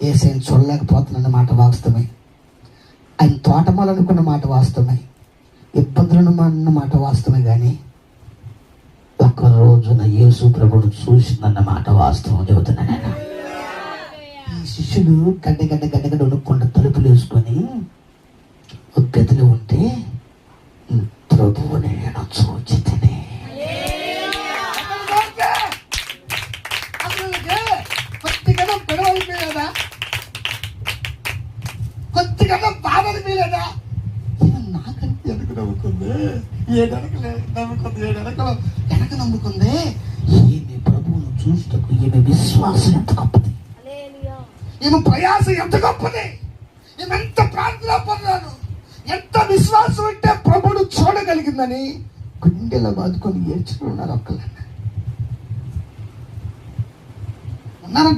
ఏసైని చూడలేకపోతున్న మాట వాస్తవమే, ఆయన తోటమాలనుకున్న మాట వాస్తవమే, ఇబ్బందులను అన్న మాట వాస్తవమే. కానీ ఒక రోజున యేసు ప్రభువును చూసిందన్న మాట వాస్తవం చెబుతున్నాను. నేను ఈ శిష్యులు గడ్డ ఉడుక్కుండా తలుపులు వేసుకొని ఒక గదిలో ఉంటే ప్రభువుని నేను చూచితిని. కొద్దిగా బాధ అనిపించలేదా? నాకంటే వెనక నమ్ముకుంది, 7 అడుగులు వెనక నమ్ముకుంది. ఈమె ప్రభువును చూస్తకు ఈమె విశ్వాసం ఎంత గొప్పది, ఈమె ప్రయాసం ఎంత గొప్పది, ఈమె ఎంత ప్రార్థన పొందాను, ఎంత విశ్వాసం ఉంటే ప్రభువును చూడగలిగిందని గుండెలో బాదుకొని ఏడ్చుకున్నారు. ఒక్కలన్నా ఉన్నారంట.